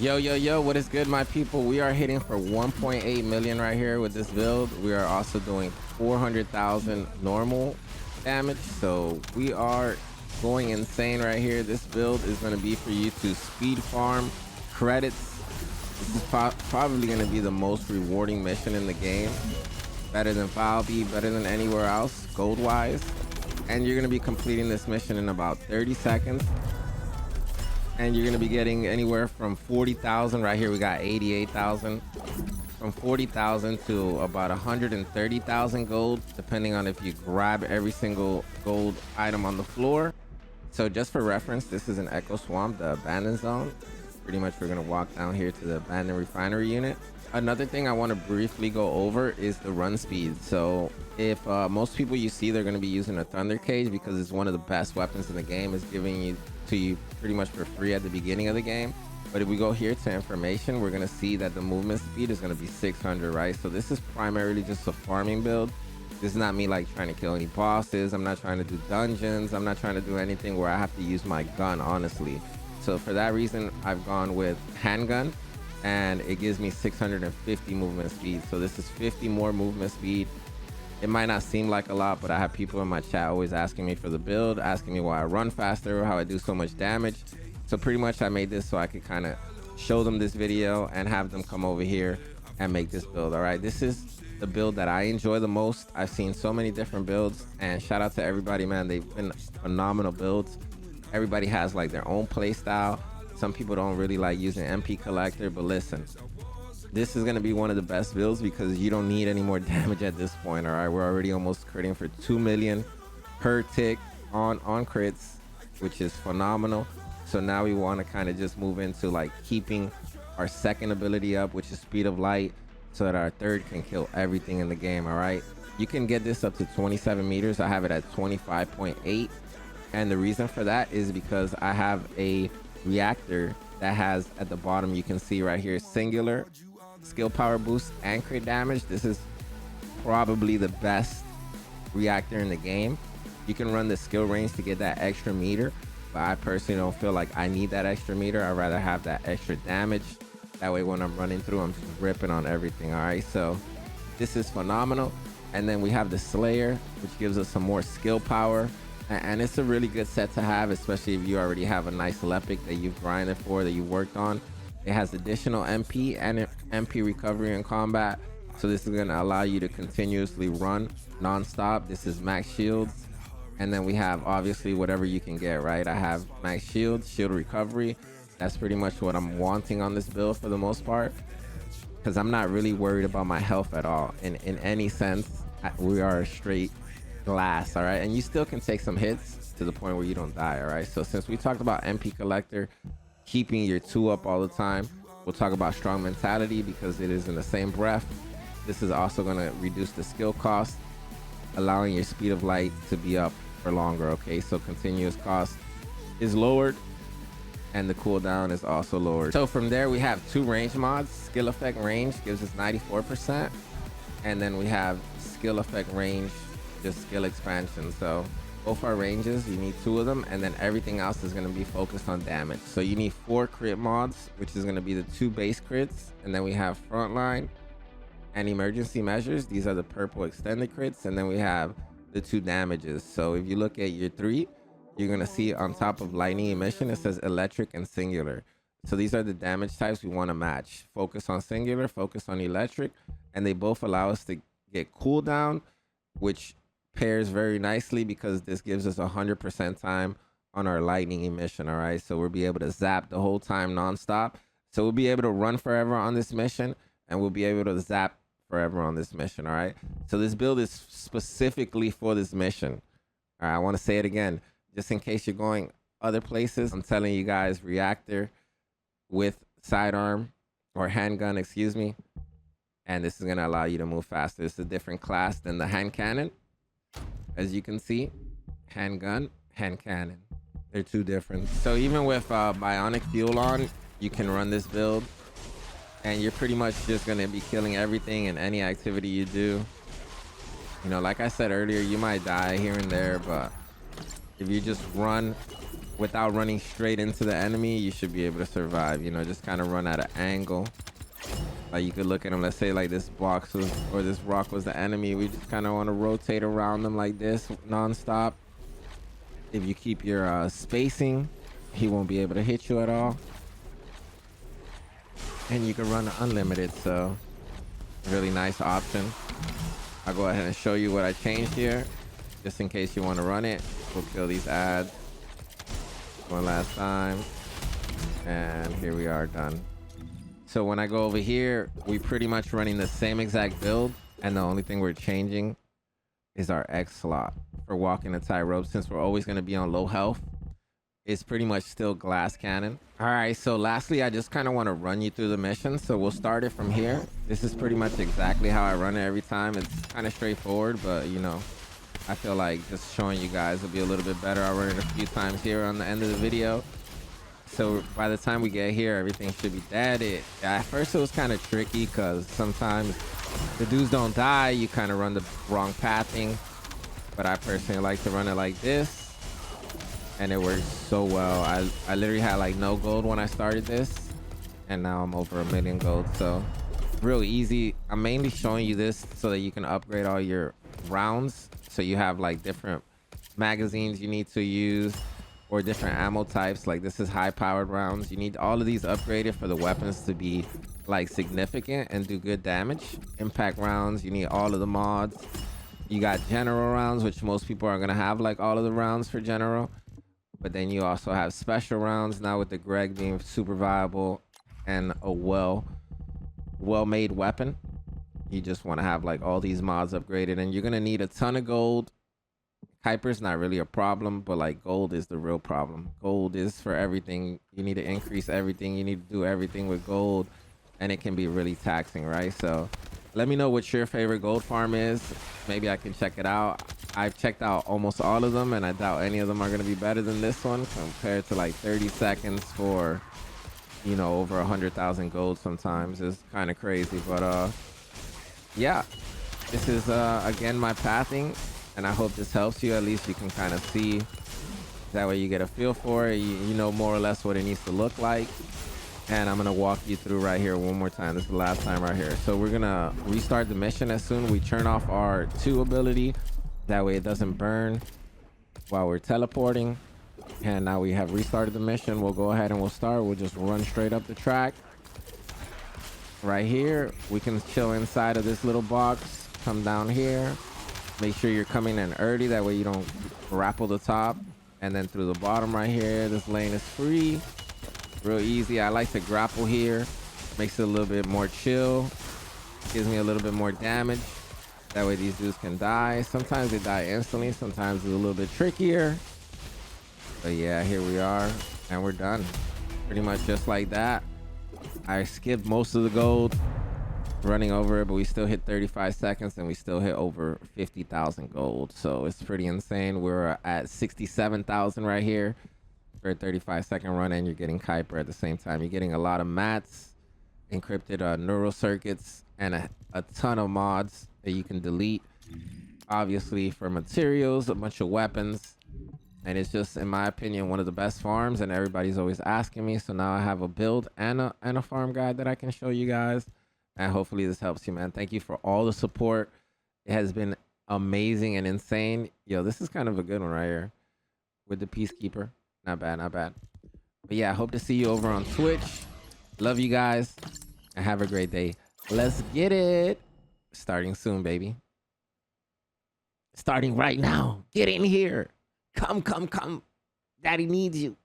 Yo, what is good, my people? We are hitting for 1.8 million right here with this build. We are also doing 400,000 normal damage, so we are going insane right here. This build is going to be for you to speed farm credits. This is probably going to be the most rewarding mission in the game, better than Valby, better than anywhere else gold wise, and you're going to be completing this mission in about 30 seconds. And you're going to be getting anywhere from 40,000 right here. We got 88,000, from 40,000 to about 130,000 gold, depending on if you grab every single gold item on the floor. So just for reference, this is an Echo Swamp, the abandoned zone. Pretty much we're going to walk down here to the abandoned refinery unit. Another thing I want to briefly go over is the run speed. So if most people you see, they're going to be using a Thunder Cage because it's one of the best weapons in the game. It's giving you to you pretty much for free at the beginning of the game. But if we go here to information, we're going to see that the movement speed is going to be 600, right? So this is primarily just a farming build. This is not me like trying to kill any bosses. I'm not trying to do dungeons. I'm not trying to do anything where I have to use my gun, honestly. So for that reason, I've gone with handgun, and it gives me 650 movement speed. So this is 50 more movement speed. It might not seem like a lot, but I have people in my chat always asking me for the build, asking me why I run faster, how I do so much damage. So pretty much I made this so I could kind of show them this video and have them come over here and make this build. All right, this is the build that I enjoy the most. I've seen so many different builds, and shout out to everybody, man. They've been phenomenal builds. Everybody has like their own play style. Some people don't really like using MP collector, but listen, this is going to be one of the best builds because you don't need any more damage at this point. All right, we're already almost critting for 2 million per tick on crits, which is phenomenal. So now we want to kind of just move into like keeping our second ability up, which is speed of light, so that our third can kill everything in the game. All right, you can get this up to 27 meters. I have it at 25.8, and the reason for that is because I have a reactor that has at the bottom, you can see right here, singular skill power boost and crit damage. This is probably the best reactor in the game. You can run the skill range to get that extra meter, but I personally don't feel like I need that extra meter. I'd rather have that extra damage. That way when I'm running through, I'm just ripping on everything. All right, so this is phenomenal. And then we have the Slayer, which gives us some more skill power, and it's a really good set to have, especially if you already have a nice Lepic that you've grinded for, that you worked on. It has additional MP and MP recovery in combat, so this is going to allow you to continuously run non-stop. This is max shields, and then we have obviously whatever you can get, right? I have max shields, shield recovery. That's pretty much what I'm wanting on this build for the most part, because I'm not really worried about my health at all in any sense. We are straight glass, all right? And you still can take some hits to the point where you don't die, all right? So since we talked about MP collector, keeping your 2 up all the time, we'll talk about strong mentality because it is in the same breath. This is also going to reduce the skill cost, allowing your speed of light to be up for longer. Okay, so continuous cost is lowered and the cooldown is also lowered. So from there we have 2 range mods. Skill effect range gives us 94%, and then we have skill effect range, just skill expansion. So both our ranges, you need 2 of them, and then everything else is going to be focused on damage. So you need 4 crit mods, which is going to be the 2 base crits, and then we have frontline and emergency measures. These are the purple extended crits, and then we have the 2 damages. So if you look at your 3, you're going to see on top of lightning emission, it says electric and singular. So these are the damage types we want to match. Focus on singular, focus on electric, and they both allow us to get cooldown, which pairs very nicely because this gives us 100% time on our lightning emission. All right, so we'll be able to zap the whole time non-stop. So we'll be able to run forever on this mission, and we'll be able to zap forever on this mission. All right, so this build is specifically for this mission. All right, I want to say it again just in case you're going other places. I'm telling you guys, reactor with sidearm or handgun, excuse me, and this is going to allow you to move faster. It's a different class than the hand cannon. As you can see, handgun, hand cannon, they're 2 different. So even with bionic fuel on, you can run this build, and you're pretty much just going to be killing everything in any activity you do. You know, like I said earlier, you might die here and there, but if you just run without running straight into the enemy, you should be able to survive. You know, just kind of run at an angle. Like you could look at them. Let's say like this box was, or this rock was the enemy. We just kind of want to rotate around them like this nonstop. If you keep your spacing, he won't be able to hit you at all. And you can run unlimited, so really nice option. I'll go ahead and show you what I changed here, just in case you want to run it. We'll kill these ads one last time, and here we are, done. So when I go over here, we pretty much running the same exact build, and the only thing we're changing is our X slot for walking the tightrope. Since we're always going to be on low health, it's pretty much still glass cannon. All right, so lastly, I just kind of want to run you through the mission. So we'll start it from here. This is pretty much exactly how I run it every time. It's kind of straightforward, but you know, I feel like just showing you guys will be a little bit better. I'll run it a few times here on the end of the video. So by the time we get here, everything should be dead. At first it was kind of tricky because sometimes the dudes don't die. You kind of run the wrong pathing, but I personally like to run it like this. And it works so well. I literally had like no gold when I started this, and now I'm over 1 million gold. So real easy. I'm mainly showing you this so that you can upgrade all your rounds. So you have like different magazines you need to use, or different ammo types. Like this is high powered rounds. You need all of these upgraded for the weapons to be like significant and do good damage. Impact rounds, you need all of the mods. You got general rounds, which most people are gonna have like all of the rounds for general. But then you also have special rounds now, with the Greg being super viable and a well-made weapon. You just want to have like all these mods upgraded, and you're gonna need a ton of gold. Hyper's not really a problem, but like gold is the real problem. Gold is for everything. You need to increase everything. You need to do everything with gold, and it can be really taxing, right? So let me know what your favorite gold farm is. Maybe I can check it out. I've checked out almost all of them, and I doubt any of them are going to be better than this one, compared to like 30 seconds for, you know, over 100,000 gold sometimes. Is kind of crazy. But yeah, this is again my pathing, and I hope this helps you. At least you can kind of see, that way you get a feel for it. You know more or less what it needs to look like. And I'm gonna walk you through right here one more time. This is the last time right here. So we're gonna restart the mission as soon as we turn off our 2 ability. That way it doesn't burn while we're teleporting. And now we have restarted the mission. We'll go ahead and we'll start. We'll just run straight up the track. Right here, we can chill inside of this little box. Come down here. Make sure you're coming in early. That way you don't grapple the top. And then through the bottom right here, this lane is free. Real easy. I like to grapple here. Makes it a little bit more chill. Gives me a little bit more damage. That way these dudes can die. Sometimes they die instantly. Sometimes it's a little bit trickier. But yeah, here we are. And we're done. Pretty much just like that. I skipped most of the gold running over it, but we still hit 35 seconds and we still hit over 50,000 gold. So it's pretty insane. We're at 67,000 right here for a 35-second run, and you're getting Kuiper at the same time. You're getting a lot of mats, encrypted neural circuits, and a ton of mods that you can delete. Obviously for materials, a bunch of weapons, and it's just, in my opinion, one of the best farms, and everybody's always asking me. So now I have a build and a farm guide that I can show you guys, and hopefully this helps you, man. Thank you for all the support. It has been amazing and insane. Yo, this is kind of a good one right here with the Peacekeeper. Not bad, not bad. But yeah, I hope to see you over on Twitch. Love you guys, and have a great day. Let's get it. Starting soon, baby. Starting right now. Get in here. Come, come, come. Daddy needs you.